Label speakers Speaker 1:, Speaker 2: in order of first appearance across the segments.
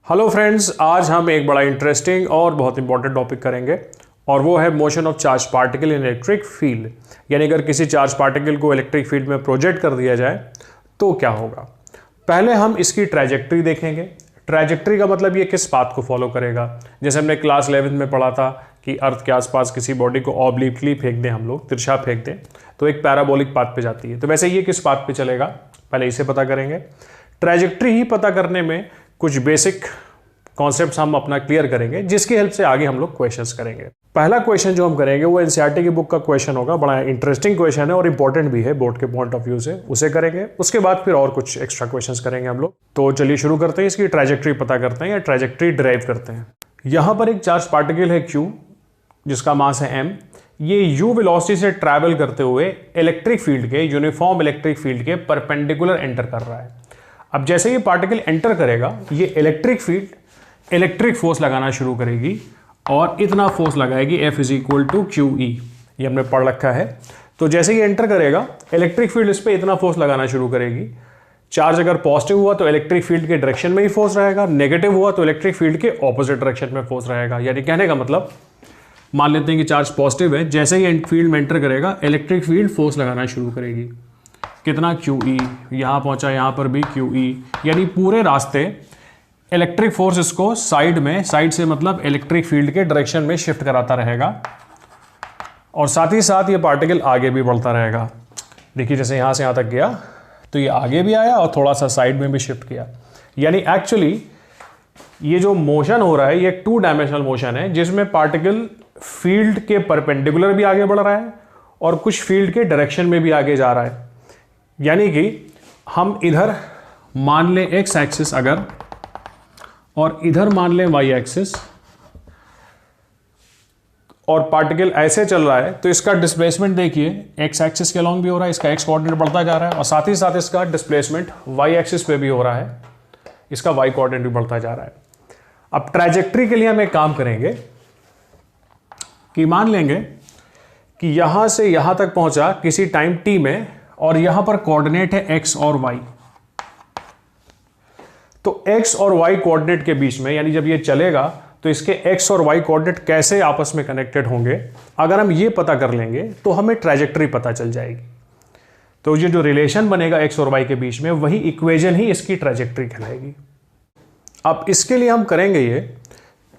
Speaker 1: Hello friends, आज हम एक बड़ा इंटरेस्टिंग और बहुत इंपॉर्टेंट टॉपिक करेंगे और वो है motion of charge particle in electric field. यानी अगर किसी चार्ज पार्टिकल को इलेक्ट्रिक फील्ड में प्रोजेक्ट कर दिया जाए तो क्या होगा। पहले हम इसकी ट्रैजेक्टरी देखेंगे। ट्रैजेक्टरी का मतलब ये किस पाथ को फॉलो करेगा। जैसे हमने क्लास 11 में पढ़ा था कि अर्थ के आसपास किसी बॉडी को ऑब्लिकली फेंक दें, हम लोग तिरछा फेंक दें तो एक पैराबोलिक पाथ पे जाती है। तो वैसे ये किस पाथ पे चलेगा, पहले इसे पता करेंगे। ट्रैजेक्टरी ही पता करने में कुछ बेसिक कॉन्सेप्ट्स हम अपना क्लियर करेंगे, जिसकी हेल्प से आगे हम लोग क्वेश्चंस करेंगे। पहला क्वेश्चन जो हम करेंगे वो एनसीईआरटी की बुक का क्वेश्चन होगा। बड़ा इंटरेस्टिंग क्वेश्चन है और इंपॉर्टेंट भी है बोर्ड के पॉइंट ऑफ व्यू से, उसे करेंगे। उसके बाद फिर और कुछ एक्स्ट्रा क्वेश्चंस करेंगे हम लोग। तो चलिए शुरू करते हैं, इसकी ट्रैजेक्टरी पता करते हैं या ट्रैजेक्टरी डिराइव करते हैं। यहां पर एक चार्ज पार्टिकल है Q, जिसका मास है m। ये u वेलोसिटी से ट्रैवल करते हुए इलेक्ट्रिक फील्ड के, यूनिफॉर्म इलेक्ट्रिक फील्ड के परपेंडिकुलर एंटर कर रहा है। अब जैसे ये पार्टिकल एंटर करेगा, ये इलेक्ट्रिक फील्ड इलेक्ट्रिक फोर्स लगाना शुरू करेगी और इतना फोर्स लगाएगी F is equal to QE। ये हमने पढ़ रखा है। तो जैसे ये एंटर करेगा, इलेक्ट्रिक फील्ड इस पर इतना फोर्स लगाना शुरू करेगी। चार्ज अगर पॉजिटिव हुआ तो इलेक्ट्रिक फील्ड के डायरेक्शन में ही फोर्स रहेगा, नेगेटिव हुआ तो इलेक्ट्रिक फील्ड के ऑपोजिट डायरेक्शन में फोर्स रहेगा। यानी कहने का मतलब, मान लेते हैं कि चार्ज पॉजिटिव है, जैसे ही फील्ड में एंटर करेगा इलेक्ट्रिक फील्ड फोर्स लगाना शुरू करेगी। कितना QE, यहां पहुंचा, यहां पर भी QE। यानी पूरे रास्ते इलेक्ट्रिक फोर्स इसको साइड से मतलब इलेक्ट्रिक फील्ड के डायरेक्शन में शिफ्ट कराता रहेगा और साथ ही साथ ये पार्टिकल आगे भी बढ़ता रहेगा। देखिए जैसे यहां से यहां तक गया तो ये आगे भी आया और थोड़ा सा साइड में भी शिफ्ट किया। यानी एक्चुअली ये जो मोशन हो रहा है ये एक 2 डायमेंशनल मोशन है, जिसमें पार्टिकल फील्ड के परपेंडिकुलर भी आगे बढ़ रहा है और कुछ फील्ड के डायरेक्शन में भी आगे जा रहा है। यानी कि हम इधर मान लें एक्स एक्सिस अगर, और इधर मान लें वाई एक्सिस, और पार्टिकल ऐसे चल रहा है तो इसका डिस्प्लेसमेंट देखिए एक्स एक्सिस के अलॉन्ग भी हो रहा है, इसका एक्स कोऑर्डिनेट बढ़ता जा रहा है और साथ ही साथ इसका डिस्प्लेसमेंट वाई एक्सिस पे भी हो रहा है, इसका वाई कोऑर्डिनेट भी बढ़ता जा रहा है। अब ट्रैजेक्टरी के लिए हम एक काम करेंगे कि मान लेंगे कि यहां से यहां तक पहुंचा किसी टाइम t में और यहां पर कोऑर्डिनेट है x और y। तो x और y कोऑर्डिनेट के बीच में, यानी जब ये चलेगा तो इसके x और y कोऑर्डिनेट कैसे आपस में कनेक्टेड होंगे, अगर हम ये पता कर लेंगे तो हमें ट्रैजेक्टरी पता चल जाएगी। तो ये जो रिलेशन बनेगा x और y के बीच में, वही इक्वेशन ही इसकी ट्रैजेक्टरी कहलाएगी। अब इसके लिए हम करेंगे ये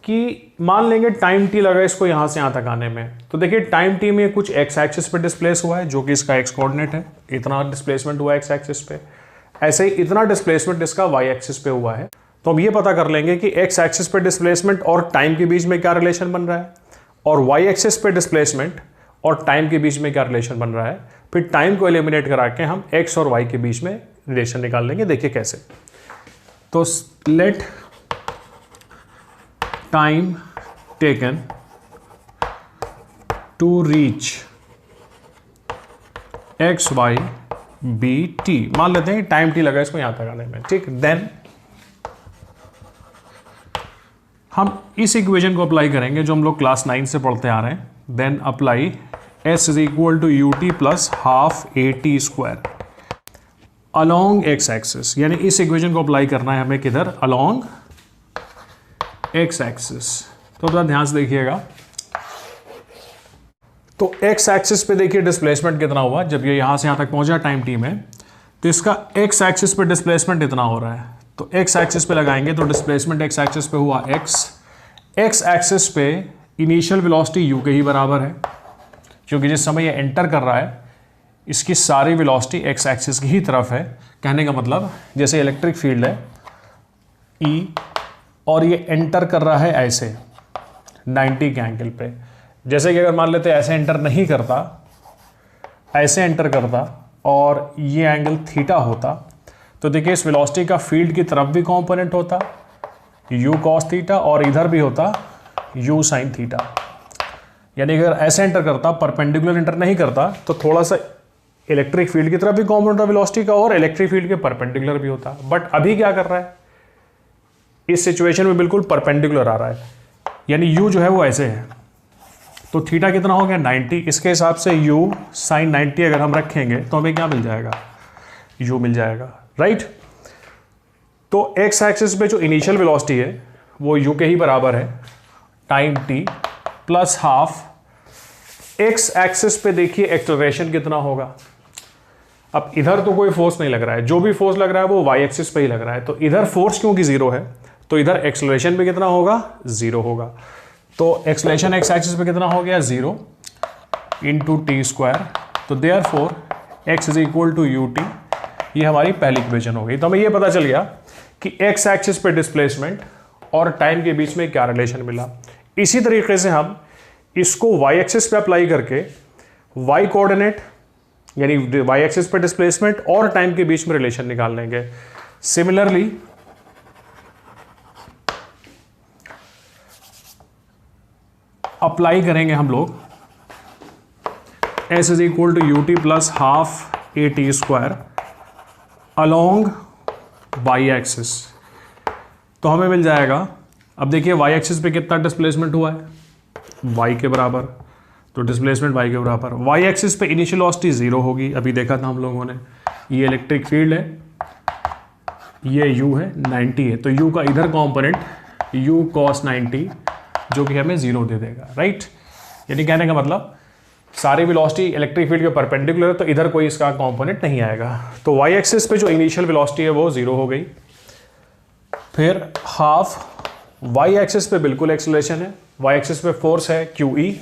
Speaker 1: कि मान लेंगे टाइम t लगा इसको यहां से यहां तक आने में। तो देखिए टाइम t में कुछ x एक्सिस पे डिस्प्लेस हुआ है, जो कि इसका x कोऑर्डिनेट है, इतना डिस्प्लेसमेंट हुआ है x एक्सिस पे। ऐसे ही इतना डिस्प्लेसमेंट इसका y एक्सिस पे हुआ है। तो हम ये पता कर लेंगे कि x एक्सिस पे डिस्प्लेसमेंट और टाइम के बीच में क्या रिलेशन बन रहा है, और y एक्सिस पे डिस्प्लेसमेंट और टाइम के बीच में क्या रिलेशन बन रहा है। फिर टाइम को एलिमिनेट करा के हम x और y के बीच में रिलेशन निकाल लेंगे। देखिए कैसे। तो let time taken to reach X Y be T, मान लेते हैं टाइम t लगा इसको यहां तक आने में, ठीक। देन हम इस इक्वेशन को अप्लाई करेंगे जो हम लोग क्लास 9 से पढ़ते आ रहे हैं। Then apply s is equal to ut plus half at square along x axis. यानी इस इक्वेशन को अप्लाई करना है हमें किधर, अलोंग x एक्सिस। तो थोड़ा ध्यान से देखिएगा। तो x एक्सिस पे देखिए डिस्प्लेसमेंट कितना हुआ जब ये यहां से यहां तक पहुंचा टाइम t में, तो इसका x एक्सिस पे डिस्प्लेसमेंट इतना हो रहा है। तो x एक्सिस पे लगाएंगे तो डिस्प्लेसमेंट x एक्सिस पे हुआ x एक्सिस पे इनिशियल वेलोसिटी u के ही बराबर है, क्योंकि जिस समय ये एंटर कर रहा है इसकी सारी वेलोसिटी x एक्सिस की ही तरफ है। कहने का मतलब जैसे इलेक्ट्रिक फील्ड है E और ये एंटर कर रहा है ऐसे 90 के एंगल पे। जैसे कि अगर मान लेते ऐसे एंटर नहीं करता, ऐसे एंटर करता और ये एंगल थीटा होता, तो देखिए इस वेलोसिटी का फील्ड की तरफ भी कंपोनेंट होता u cos थीटा और इधर भी होता u sin थीटा। यानी अगर ऐसे एंटर करता, परपेंडिकुलर एंटर नहीं करता, तो थोड़ा सा इलेक्ट्रिक फील्ड की तरफ भी कंपोनेंट होता वेलोसिटी का और इलेक्ट्रिक फील्ड के परपेंडिकुलर भी होता। बट अभी क्या कर रहा है, इस सिचुएशन में बिल्कुल परपेंडिकुलर आ रहा है, यानी u जो है वो ऐसे है। तो थीटा कितना हो गया 90, इसके हिसाब से u sin 90 अगर हम रखेंगे तो हमें क्या मिल जाएगा, u मिल जाएगा, राइट। तो एक्स एक्सिस पे जो इनिशियल वेलोसिटी है वो यू के ही बराबर है time T plus half x axis पे देखिए एक्सेलरेशन कितना होगा। अब इधर तो कोई फोर्स नहीं लग रहा है, जो भी फोर्स लग रहा है वो वाई एक्सिस पे ही लग रहा है, तो इधर फोर्स क्योंकि जीरो है तो इधर एक्सेलरेशन पे कितना होगा, जीरो होगा। तो एक्सेलरेशन एक्स एक्सिस पे कितना हो गया, जीरो इंटू टी स्क्वायर। तो therefore X is equal to U T, ये हमारी पहली इक्वेशन हो गई। तो हमें ये पता चल गया कि एक्स एक्सिस पे डिस्प्लेसमेंट और टाइम के बीच में क्या रिलेशन मिला। इसी तरीके से हम इसको वाई एक्सिस पे अप्लाई करके वाई कोऑर्डिनेट यानी वाई एक्सिस पे डिस्प्लेसमेंट और टाइम के बीच में रिलेशन निकाल लेंगे। सिमिलरली अप्लाई करेंगे हम लोग S is equal to U T plus half A T square along Y axis. तो हमें मिल जाएगा, अब देखिए वाई एक्सिस पे कितना डिस्प्लेसमेंट हुआ है, वाई के बराबर, तो डिस्प्लेसमेंट वाई के बराबर। वाई एक्सिस पे इनिशियल वेलोसिटी जीरो होगी, अभी देखा था हम लोगों ने। ये इलेक्ट्रिक फील्ड है, ये यू है, 90 है, तो यू का इधर कॉम्पोनेंट यू कॉस 90 जो कि हमें जीरो दे देगा, राइट। यानी कहने का मतलब सारी वेलोसिटी इलेक्ट्रिक फील्ड के परपेंडिकुलर है, तो इधर कोई इसका कंपोनेंट नहीं आएगा। तो वाई एक्सिस पे जो इनिशियल वेलोसिटी है वो जीरो हो गई। फिर हाफ वाई एक्सिस पे बिल्कुल एक्सेलरेशन है, वाई एक्सिस पे फोर्स है क्यू ई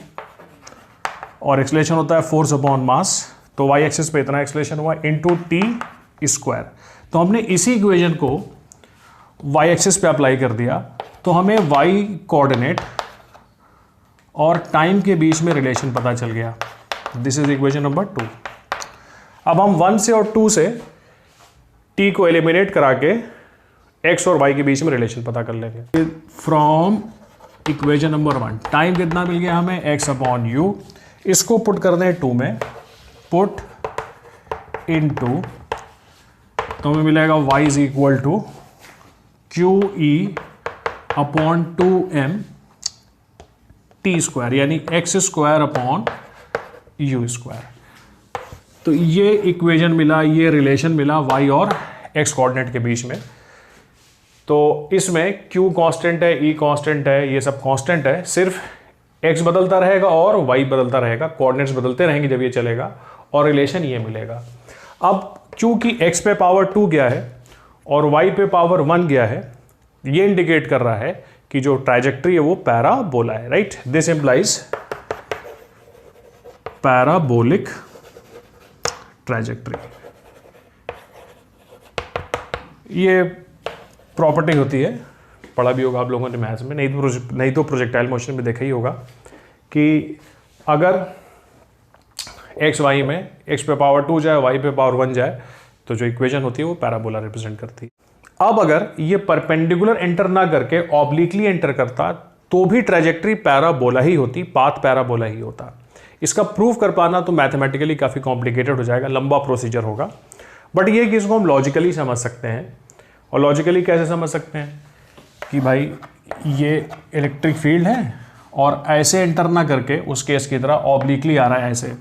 Speaker 1: और एक्सेलरेशन होता है फोर्स अपॉन मास। तो वाई एक्सिस पे इतना एक्सेलरेशन हुआ इनटू टी स्क्वायर। तो हमने इसी इक्वेशन को वाई एक्सिस पे अप्लाई कर दिया, तो हमें वाई कोऑर्डिनेट और टाइम के बीच में रिलेशन पता चल गया। This is equation number 2। अब हम 1 से और 2 से t को एलिमिनेट करा के x और y के बीच में रिलेशन पता कर लेंगे। फ्रॉम इक्वेशन नंबर 1 टाइम कितना मिल गया हमें, x अपॉन यू। इसको पुट कर दें 2 में, पुट इन 2, तो हमें मिलेगा y is equal to Q E upon 2m T square, यानी X square upon U square. तो ये इक्वेशन मिला, ये रिलेशन मिला y और x कोऑर्डिनेट के बीच में। तो इसमें q कांस्टेंट है, e कांस्टेंट है, ये सब कांस्टेंट है, सिर्फ x बदलता रहेगा और y बदलता रहेगा, कोऑर्डिनेट्स बदलते रहेंगे जब ये चलेगा, और रिलेशन ये मिलेगा। अब क्योंकि x पे पावर 2 गया है और y पे पावर 1 गया है, ये इंडिकेट कर रहा है कि जो ट्राइजेक्टरी है वो पैराबोला है, right. This implies parabolic trajectory. ये प्रॉपर्टी होती है, पढ़ा भी होगा आप लोगों ने मैथ्स में, नहीं तो प्रोजेक्टाइल मोशन में देखा ही होगा कि अगर एक्स वाई में एक्स पे पावर 2 जाए, वाई पे पावर 1 जाए, तो जो इक्वेशन होती है वो पैराबोला रिप्रेजेंट करती है। अब अगर ये परपेंडिकुलर एंटर ना करके ऑब्लिकली एंटर करता तो भी ट्रैजेक्टरी पैराबोला ही होती, पाथ पैराबोला ही होता। इसका प्रूफ कर पाना तो मैथमेटिकली काफ़ी कॉम्प्लिकेटेड हो जाएगा, लंबा प्रोसीजर होगा, बट ये कि इसको हम लॉजिकली समझ सकते हैं। और लॉजिकली कैसे समझ सकते हैं कि भाई ये इलेक्ट्रिक फील्ड है और ऐसे एंटर ना करके उस केस की तरह ऑब्लिकली आ रहा है ऐसे,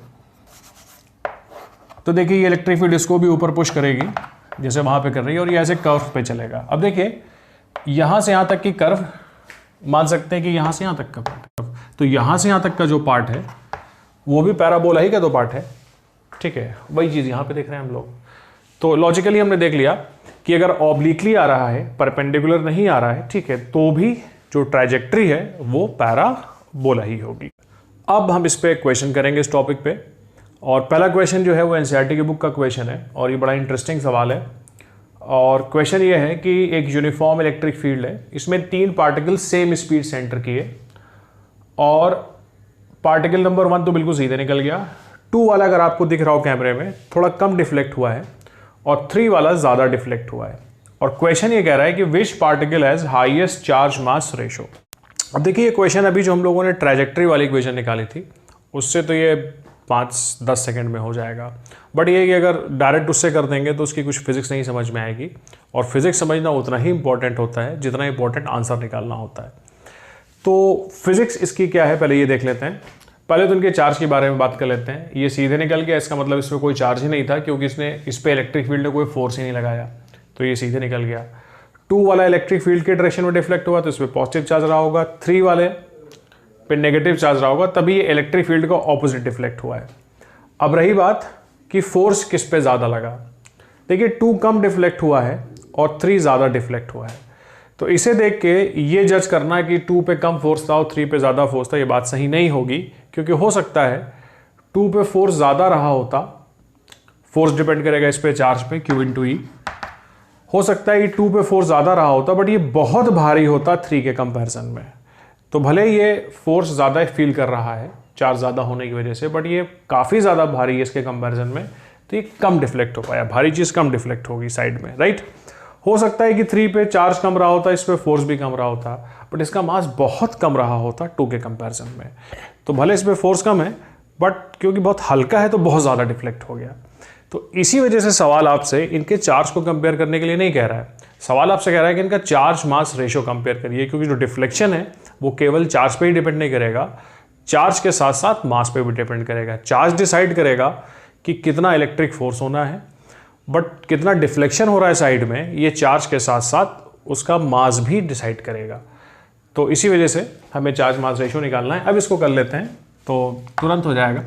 Speaker 1: तो देखिए ये इलेक्ट्रिक फील्ड इसको भी ऊपर पुश करेगी जैसे वहाँ पे कर रही है, और ये ऐसे कर्व पे चलेगा। अब देखिए यहाँ से यहाँ तक की कर्व मान सकते हैं कि यहाँ से यहाँ तक का पार्ट, तो यहाँ से यहाँ तक का जो पार्ट है वो भी पैराबोला ही का तो पार्ट है, ठीक है। वही चीज़ यहाँ पे देख रहे हैं हम लोग। तो लॉजिकली हमने देख लिया कि अगर ऑब्लिकली आ रहा है, परपेंडिकुलर नहीं आ रहा है, ठीक है, तो भी जो ट्राइजेक्टरी है वो पैराबोला ही होगी। अब हम इस पे क्वेश्चन करेंगे इस टॉपिक पे, और पहला क्वेश्चन जो है वो एनसीईआरटी की बुक का क्वेश्चन है और ये बड़ा इंटरेस्टिंग सवाल है। और क्वेश्चन ये है कि एक यूनिफॉर्म इलेक्ट्रिक फील्ड है, इसमें 3 पार्टिकल सेम स्पीड से एंटर किए और पार्टिकल नंबर 1 तो बिल्कुल सीधे निकल गया, 2 वाला अगर आपको दिख रहा हो कैमरे में थोड़ा कम डिफ्लेक्ट हुआ है और 3 वाला ज़्यादा डिफ्लेक्ट हुआ है। और क्वेश्चन ये कह रहा है कि which particle has highest charge mass ratio. अब देखिए ये क्वेश्चन अभी जो हम लोगों ने ट्रैजेक्टरी वाली इक्वेशन निकाली थी उससे तो ये 5-10 सेकंड में हो जाएगा, बट ये कि अगर डायरेक्ट उससे कर देंगे तो उसकी कुछ फिजिक्स नहीं समझ में आएगी, और फिजिक्स समझना उतना ही इंपॉर्टेंट होता है जितना इंपॉर्टेंट आंसर निकालना होता है। तो फिजिक्स इसकी क्या है पहले ये देख लेते हैं। पहले तो इनके चार्ज के बारे में बात कर लेते हैं। ये सीधे निकल गया, इसका मतलब इसमें कोई चार्ज ही नहीं था क्योंकि इसने इस पर इलेक्ट्रिक फील्ड ने कोई फोर्स ही नहीं लगाया, तो ये सीधे निकल गया। 2 वाला इलेक्ट्रिक फील्ड के डायरेक्शन में डिफ्लेक्ट हुआ तो इस पर पॉजिटिव चार्ज रहा होगा, 3 वाले पे नेगेटिव चार्ज रहा होगा, तभी ये इलेक्ट्रिक फील्ड का ऑपोजिट डिफ्लेक्ट हुआ है। अब रही बात कि फोर्स किस पे ज़्यादा लगा। देखिए 2 कम डिफ्लेक्ट हुआ है और 3 ज़्यादा डिफ्लेक्ट हुआ है, तो इसे देख के ये जज करना कि 2 पे कम फोर्स था और 3 पे ज़्यादा फोर्स था, ये बात सही नहीं होगी, क्योंकि हो सकता है 2 पे फोर्स ज़्यादा रहा होता, फोर्स डिपेंड करेगा इस पे चार्ज पे Q इंटू ई, हो सकता है ये 2 पे फोर्स ज़्यादा रहा होता बट ये बहुत भारी होता 3 के कंपैरिजन में। तो भले ये फोर्स ज़्यादा फील कर रहा है चार्ज ज़्यादा होने की वजह से, बट ये काफ़ी ज़्यादा भारी है इसके कंपैरिजन में, तो ये कम डिफ्लेक्ट हो पाया, भारी चीज़ कम डिफ्लेक्ट होगी साइड में, राइट। हो सकता है कि 3 पे चार्ज कम रहा होता, इस पे फोर्स भी कम रहा होता, बट इसका मास बहुत कम रहा होता 2 के कंपैरिजन में। तो भले इस पे फोर्स कम है बट क्योंकि बहुत हल्का है तो बहुत ज़्यादा डिफ्लेक्ट हो गया। तो इसी वजह से सवाल आपसे इनके चार्ज को कंपेयर करने के लिए नहीं कह रहा है, सवाल आपसे कह रहा है कि इनका चार्ज मास रेशो कंपेयर करिए, क्योंकि जो डिफ्लेक्शन है वो केवल चार्ज पे ही डिपेंड नहीं करेगा, चार्ज के साथ साथ मास पे भी डिपेंड करेगा। चार्ज डिसाइड करेगा कि कितना इलेक्ट्रिक फोर्स होना है, बट कितना डिफ्लेक्शन हो रहा है साइड में, ये चार्ज के साथ साथ उसका मास भी डिसाइड करेगा। तो इसी वजह से हमें चार्ज मास रेशो निकालना है। अब इसको कर लेते हैं तो तुरंत हो जाएगा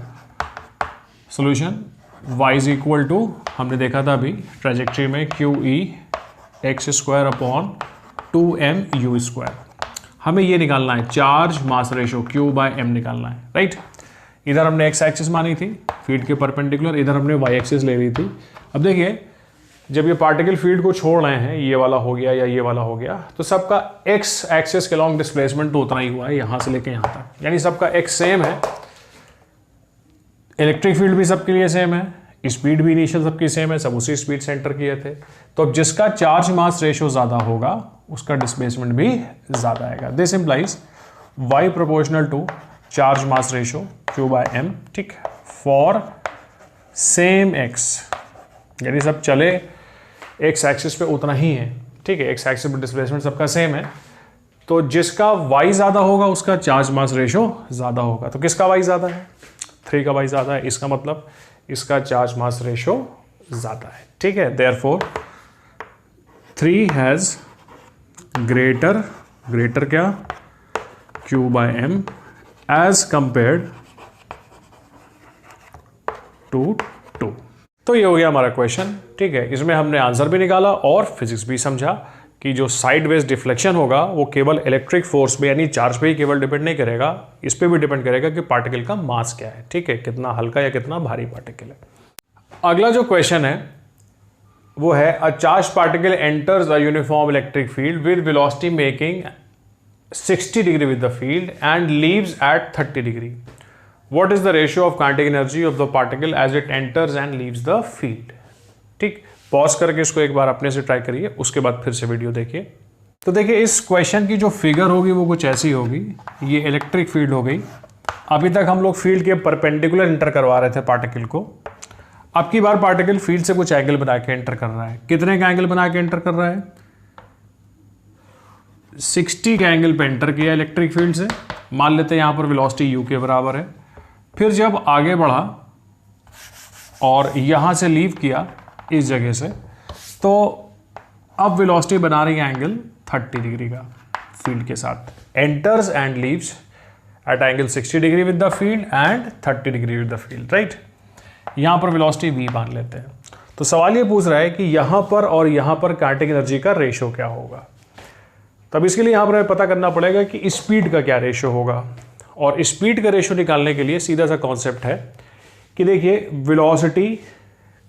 Speaker 1: solution. y is equal to, हमने देखा था अभी ट्रेजेक्ट्री में, QE x square upon 2m/u²। हमें ये निकालना है चार्ज मास रेशो Q/m निकालना है, राइट। इधर हमने x एक्सिस मानी थी फील्ड के परपेंडिकुलर, इधर हमने y एक्सिस ले ली थी। अब देखिए जब ये पार्टिकल फील्ड को छोड़ रहे हैं, ये वाला हो गया या ये वाला हो गया, तो सबका x एक्सिस के लॉन्ग डिस्प्लेसमेंट तो उतना ही हुआ है यहाँ से लेके यहाँ तक, यानी सबका x सेम है। इलेक्ट्रिक फील्ड भी सबके लिए सेम है, स्पीड भी इनिशियल सबकी सेम है, सब उसी स्पीड से एंटर किए थे। तो अब जिसका चार्ज मास रेशो ज़्यादा होगा उसका डिस्प्लेसमेंट भी ज़्यादा आएगा। This implies y proportional to charge mass ratio Q/m, ठीक, फॉर सेम x, यानी सब चले x एक्सिस पे उतना ही है, ठीक है, x एक्सिस पे डिस्प्लेसमेंट सबका सेम है, तो जिसका y ज़्यादा होगा उसका चार्ज मास रेशो ज़्यादा होगा। तो किसका y ज़्यादा है? 3 का y ज़्यादा है, इसका मतलब इसका चार्ज मास रेशो ज़्यादा है, ठीक है। देयरफॉर 3 हैज़ ग्रेटर क्या Q/m एज कंपेयर्ड टू 2। तो ये हो गया हमारा क्वेश्चन, ठीक है। इसमें हमने आंसर भी निकाला और फिजिक्स भी समझा कि जो साइडवेज डिफ्लेक्शन होगा वो केवल इलेक्ट्रिक फोर्स पे यानी चार्ज पे ही केवल डिपेंड नहीं करेगा, इस पे भी डिपेंड करेगा कि पार्टिकल का मास क्या है, ठीक है, कितना हल्का या कितना भारी पार्टिकल है। अगला जो क्वेश्चन है वो है a charge particle enters a uniform electric field with velocity making 60 degree with the field and leaves at 30 degree. What is the ratio of kinetic energy of the particle as it enters and leaves the field. ठीक, pause करके इसको एक बार अपने से try करिए, उसके बाद फिर से वीडियो देखिए। तो देखिए इस क्वेश्चन की जो फिगर होगी वो कुछ ऐसी होगी, ये इलेक्ट्रिक फील्ड हो गई। अभी तक हम लोग फील्ड के परपेंडिकुलर एंटर करवा रहे थे पार्टिकल को, अब की बार पार्टिकल फील्ड से कुछ एंगल बना के एंटर कर रहा है। कितने का एंगल बना के एंटर कर रहा है? 60 के एंगल पे एंटर किया इलेक्ट्रिक फील्ड से, मान लेते हैं यहां पर वेलोसिटी u के बराबर है। फिर जब आगे बढ़ा और यहां से लीव किया इस जगह से, तो अब वेलोसिटी बना रही है एंगल 30 डिग्री का फील्ड के साथ। Enters and leaves eight angle 60 degree with the field and 30 degree with the field, right. यहां पर वेलोसिटी v मान लेते हैं। तो सवाल ये पूछ रहा है कि यहां पर और यहां पर काइनेटिक एनर्जी का रेशो क्या होगा। तब इसके लिए यहां पर पता करना पड़ेगा कि स्पीड का क्या रेशो होगा, और स्पीड का रेशो निकालने के लिए सीधा सा कॉन्सेप्ट है कि देखिए वेलोसिटी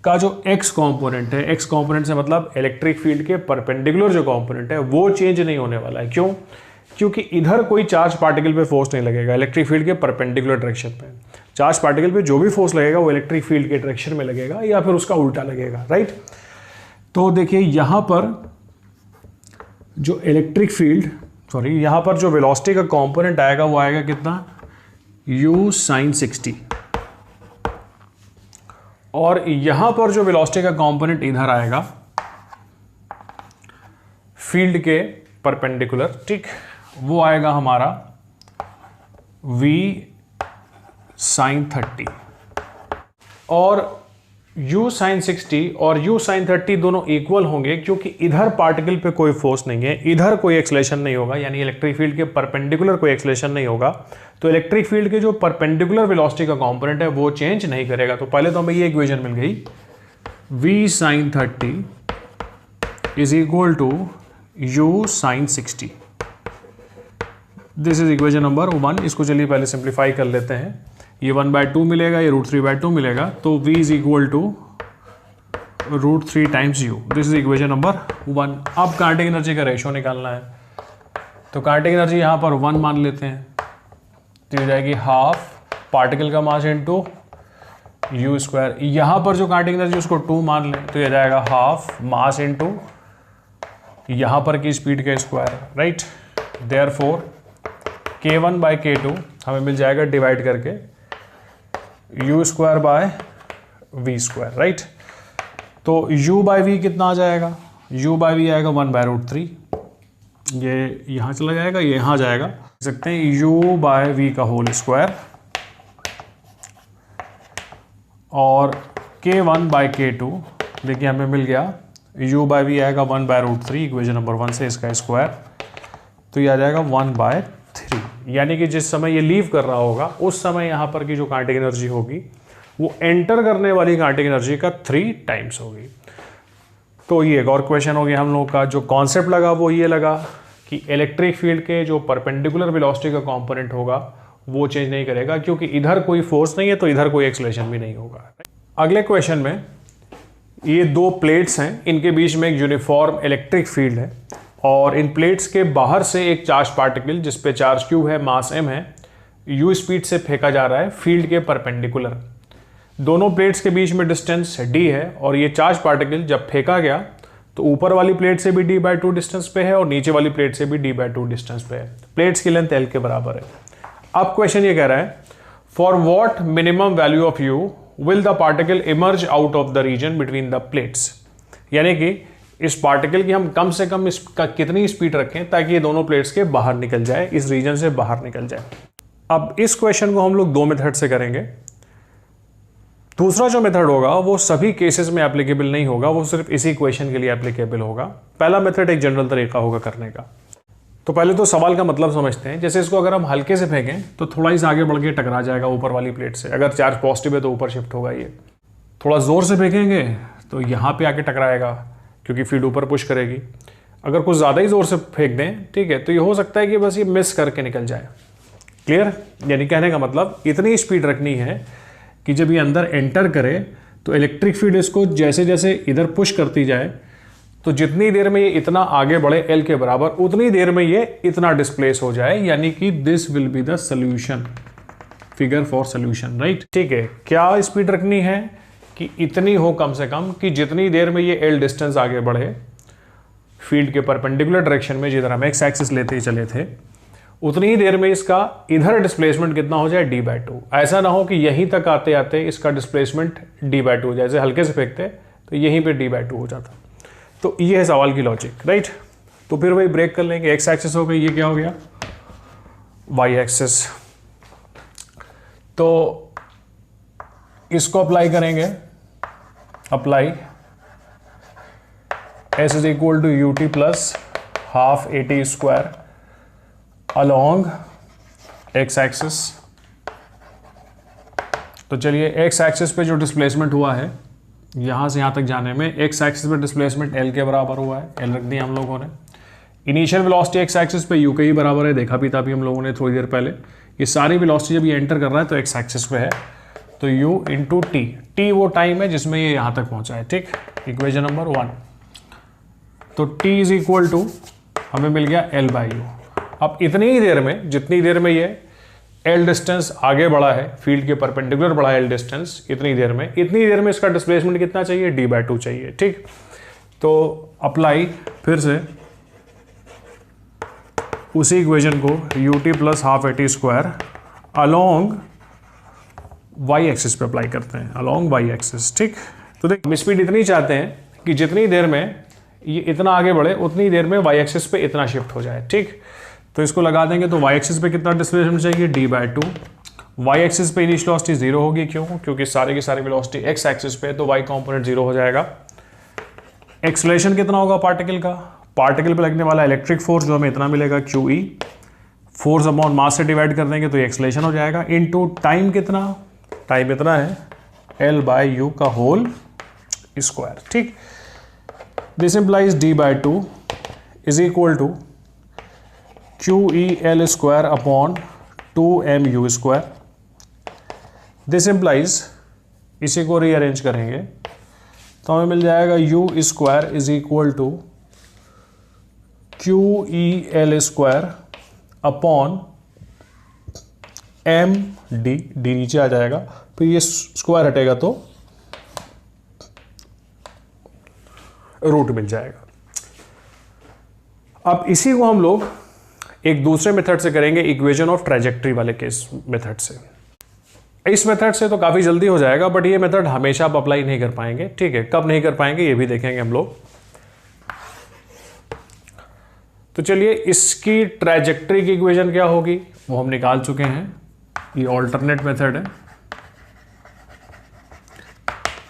Speaker 1: का जो x कंपोनेंट है, x कंपोनेंट से मतलब इलेक्ट्रिक फील्ड के परपेंडिकुलर जो कंपोनेंट है वो चेंज नहीं होने वाला है। क्यों? क्योंकि इधर कोई चार्ज पार्टिकल पे फोर्स नहीं लगेगा इलेक्ट्रिक फील्ड के परपेंडिकुलर डायरेक्शन पे। चार्ज पार्टिकल पे जो भी फोर्स लगेगा वो इलेक्ट्रिक फील्ड के डायरेक्शन में लगेगा या फिर उसका उल्टा लगेगा, राइट। तो देखिए यहां पर जो इलेक्ट्रिक फील्ड यहां पर जो वेलोसिटी का कंपोनेंट आएगा वो आएगा कितना? u sin 60, और यहां पर जो वेलोसिटी का कंपोनेंट इधर आएगा फील्ड के परपेंडिकुलर, ठीक, वो आएगा हमारा v sin 30। और u sin 60 और u sin 30 दोनों इक्वल होंगे, क्योंकि इधर पार्टिकल पे कोई फोर्स नहीं है, इधर कोई एक्सलेशन नहीं होगा, यानी इलेक्ट्रिक फील्ड के परपेंडिकुलर कोई एक्सलेशन नहीं होगा, तो इलेक्ट्रिक फील्ड के जो परपेंडिकुलर वेलोसिटी का कंपोनेंट है वो चेंज नहीं करेगा। तो पहले तो हमें ये इक्वेशन मिल गई, v sin 30 is equal to u sin 60। This is equation number 1। इसको चलिए पहले सिंप्लीफाई कर लेते हैं। ये 1/2 मिलेगा, ये √3/2 मिलेगा, तो v is equal to √3 times u। This is equation number 1। अब काइनेटिक एनर्जी का रेशो निकालना है, तो काइनेटिक एनर्जी यहाँ पर 1 मान लेते हैं, तो हो जाएगी हाफ पार्टिकल का मास इंटू u स्क्वायर। यहाँ पर जो काइनेटिक एनर्जी उसको 2 मान लें, तो ये जाएगा हाफ मास इंटू यहाँ पर की स्पीड का स्क्वायर, राइट। देयरफॉर k1/k2 हमें मिल जाएगा डिवाइड करके u square by v square, right. तो u/v कितना आ जाएगा, u/v आएगा 1/√3, ये यहाँ चला जाएगा, ये यहाँ जाएगा, देख सकते हैं u/v का होल स्क्वायर, और k1/k2 देखिए हमें मिल गया u/v आएगा 1/√3 इक्वेशन नंबर 1 से, इसका स्क्वायर, तो ये आ जाएगा 1/3। यानी कि जिस समय ये लीव कर रहा होगा उस समय यहाँ पर की जो काइनेटिक एनर्जी होगी वो एंटर करने वाली काइनेटिक एनर्जी का 3 टाइम्स होगी। तो ये एक और क्वेश्चन हो गया हम लोग का। जो कॉन्सेप्ट लगा वो ये लगा कि इलेक्ट्रिक फील्ड के जो परपेंडिकुलर वेलोसिटी का कंपोनेंट होगा वो चेंज नहीं करेगा, क्योंकि इधर कोई फोर्स नहीं है तो इधर कोई एक्सलेशन भी नहीं होगा। अगले क्वेश्चन में ये 2 प्लेट्स हैं, इनके बीच में एक यूनिफॉर्म इलेक्ट्रिक फील्ड है, और इन प्लेट्स के बाहर से एक चार्ज पार्टिकल जिस पे चार्ज q है, मास m है, u स्पीड से फेंका जा रहा है फील्ड के परपेंडिकुलर। दोनों प्लेट्स के बीच में डिस्टेंस d है, और ये चार्ज पार्टिकल जब फेंका गया तो ऊपर वाली प्लेट से भी d/2 डिस्टेंस पे है और नीचे वाली प्लेट से भी d/2 डिस्टेंस पे है। प्लेट्स की लेंथ l के बराबर है। अब क्वेश्चन ये कह रहा है, for what minimum value of u will the particle emerge out of the region between the plates. यानी कि इस पार्टिकल की हम कम से कम इसका कितनी स्पीड रखें ताकि ये दोनों प्लेट्स के बाहर निकल जाए, इस रीजन से बाहर निकल जाए। अब इस क्वेश्चन को हम लोग 2 मेथड से करेंगे। दूसरा जो मेथड होगा वो सभी केसेस में एप्लीकेबल नहीं होगा, वो सिर्फ इसी क्वेश्चन के लिए एप्लीकेबल होगा। पहला मेथड एक जनरल तरीका होगा करने का। तो पहले तो सवाल का मतलब समझते हैं। जैसे इसको अगर हम हल्के से फेंकें तो थोड़ा ही आगे बढ़ के टकरा जाएगा ऊपर वाली प्लेट से, अगर चार्ज पॉजिटिव है तो ऊपर शिफ्ट होगा। ये थोड़ा जोर से फेंकेंगे तो यहाँ पे आके टकराएगा, क्योंकि फील्ड ऊपर पुश करेगी। अगर कुछ ज़्यादा ही ज़ोर से फेंक दें, ठीक है, तो ये हो सकता है कि बस ये मिस करके निकल जाए। क्लियर? यानी कहने का मतलब इतनी स्पीड रखनी है कि जब ये अंदर एंटर करे तो इलेक्ट्रिक फील्ड इसको जैसे जैसे इधर पुश करती जाए, तो जितनी देर में ये इतना आगे बढ़े l के बराबर, उतनी देर में ये इतना डिस्प्लेस हो जाए। यानी कि this will be the solution, figure for solution, right. ठीक है, क्या स्पीड रखनी है कि इतनी हो कम से कम कि जितनी देर में ये l डिस्टेंस आगे बढ़े फील्ड के परपेंडिकुलर डायरेक्शन में, जिधर हम x एक्सिस लेते ही चले थे, उतनी ही देर में इसका इधर डिस्प्लेसमेंट कितना हो जाए, d/2। ऐसा ना हो कि यहीं तक आते आते इसका डिस्प्लेसमेंट d/2, जैसे हल्के से फेंकते तो यहीं पे d/2 हो जाता। तो ये है सवाल की लॉजिक, राइट। तो फिर वही ब्रेक कर लेंगे। x एक्सिस हो गई, ये क्या हो गया, y एक्सिस। तो इसको अप्लाई करेंगे, apply s is equal to ut plus half at square along x axis. तो चलिए x एक्सिस पे जो डिस्प्लेसमेंट हुआ है यहाँ से यहाँ तक जाने में, x एक्सिस पे डिस्प्लेसमेंट l के बराबर हुआ है, l रख दिया हम लोगों ने। इनिशियल वेलोसिटी x एक्सिस पे u के ही बराबर है, देखा भी था अभी हम लोगों ने थोड़ी देर पहले। ये सारी वेलोसिटी जब ये एंटर कर रहा है तो x एक्सिस पे है, तो u इंटू टी, टी वो टाइम है जिसमें ये यहाँ तक पहुँचा है, ठीक। Equation number 1। तो t इज इक्वल टू हमें मिल गया l/u। अब इतनी ही देर में, जितनी देर में ये l डिस्टेंस आगे बढ़ा है, फील्ड के परपेंडिकुलर बढ़ा है l डिस्टेंस, इतनी देर में इसका डिस्प्लेसमेंट कितना चाहिए, d/2 चाहिए, ठीक। तो अप्लाई फिर से उसी इक्वेशन को ut plus half at square along y axis पे अप्लाई करते हैं, अलोंग y एक्सिस, ठीक। तो देख, हम स्पीड इतनी चाहते हैं कि जितनी देर में ये इतना आगे बढ़े उतनी देर में y एक्सिस पे इतना शिफ्ट हो जाए, ठीक। तो इसको लगा देंगे, तो y एक्सिस पे कितना डिस्प्लेसमेंट चाहिए, d/2, वाई एक्सिस पे इनिशियल वेलोसिटी जीरो होगी, क्यों? क्योंकि सारे की सारी वेलोसिटी एक्स एक्सिस पे, तो वाई कंपोनेंट जीरो हो जाएगा। एक्सेलरेशन कितना होगा पार्टिकल का? पार्टिकल पे लगने वाला इलेक्ट्रिक फोर्स जो हमें इतना मिलेगा QE, फोर्स अपॉन मास से डिवाइड कर देंगे तो ये एक्सेलरेशन हो जाएगा, इनटू टाइम कितना? टाइम इतना है L/U का होल स्क्वायर। ठीक, this implies D/2 is equal to QE L² upon 2mu square. This implies, इसी को रीअरेंज करेंगे तो हमें मिल जाएगा U square is equal to QE L² upon MD, D नीचे आ जाएगा, फिर ये स्क्वायर हटेगा तो रूट मिल जाएगा। अब इसी को हम लोग एक दूसरे मेथड से करेंगे, इक्वेशन ऑफ ट्रैजेक्टरी वाले केस मेथड से। इस मेथड से तो काफ़ी जल्दी हो जाएगा, बट ये मेथड हमेशा आप अप्लाई नहीं कर पाएंगे। ठीक है, कब नहीं कर पाएंगे ये भी देखेंगे हम लोग। तो चलिए, इसकी ट्रैजेक्टरी की इक्वेशन क्या होगी वो हम निकाल चुके हैं, ये ऑल्टरनेट मेथड है।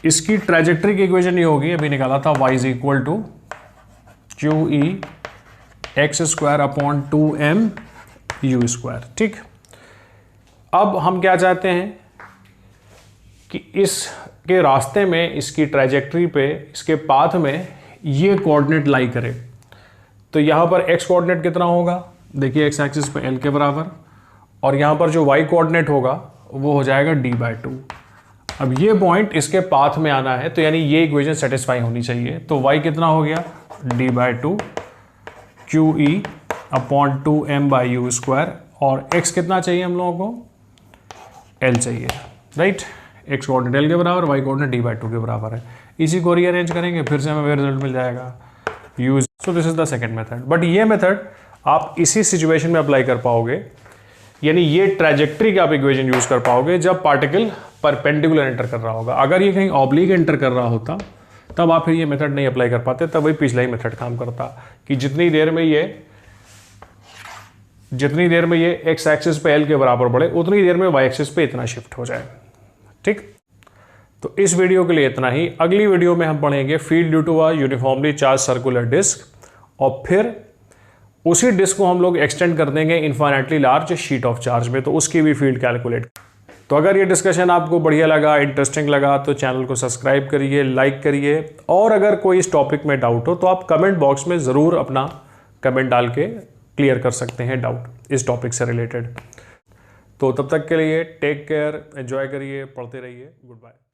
Speaker 1: इसकी ट्रैजेक्टरी की इक्वेशन ये होगी, अभी निकाला था, y is equal to QE x² upon 2mu square. ठीक, अब हम क्या चाहते हैं कि इसके रास्ते में, इसकी ट्रैजेक्टरी पे, इसके पाथ में ये कोऑर्डिनेट लाई करे। तो यहाँ पर x कोऑर्डिनेट कितना होगा? देखिए x एक्सिस पे L के बराबर, और यहाँ पर जो y कोऑर्डिनेट होगा वो हो जाएगा D/2। अब ये पॉइंट इसके पाथ में आना है, तो यानी ये इक्वेशन सेटिस्फाई होनी चाहिए। तो y कितना हो गया? D/2 QE upon 2mu square, और x कितना चाहिए हम लोगों को? L चाहिए, राइट? x कोऑर्डिनेट L के बराबर, y कोऑर्डिनेट D/2 के बराबर है। इसी को रीअरेंज करेंगे, फिर से हमें रिजल्ट मिल जाएगा use. So this is the second method. But ये मेथड आप इसी सिचुएशन में अप्लाई कर पाओगे, यानी ये ट्रैजेक्टरी का आप इक्वेशन यूज कर पाओगे जब पार्टिकल परपेंडिकुलर एंटर कर रहा होगा। अगर ये कहीं ऑब्लिक एंटर कर रहा होता तब आप फिर ये मेथड नहीं अप्लाई कर पाते, तब वही पिछला ही मेथड काम करता कि जितनी देर में ये एक्स एक्सिस पे L के बराबर बढ़े, उतनी देर में वाई एक्सिस पे इतना शिफ्ट हो जाए। ठीक, तो इस वीडियो के लिए इतना ही। अगली वीडियो में हम पढ़ेंगे field due to a uniformly charged circular disc, और फिर उसी डिस्क को हम लोग एक्सटेंड कर देंगे infinitely large sheet of charge में, तो उसकी भी फील्ड कैलकुलेट। तो अगर ये डिस्कशन आपको बढ़िया लगा, इंटरेस्टिंग लगा, तो चैनल को सब्सक्राइब करिए, लाइक करिए, और अगर कोई इस टॉपिक में डाउट हो तो आप कमेंट बॉक्स में ज़रूर अपना कमेंट डाल के क्लियर कर सकते हैं डाउट इस टॉपिक से रिलेटेड। तो तब तक के लिए टेक केयर, एंजॉय करिए, पढ़ते रहिए, गुड बाय।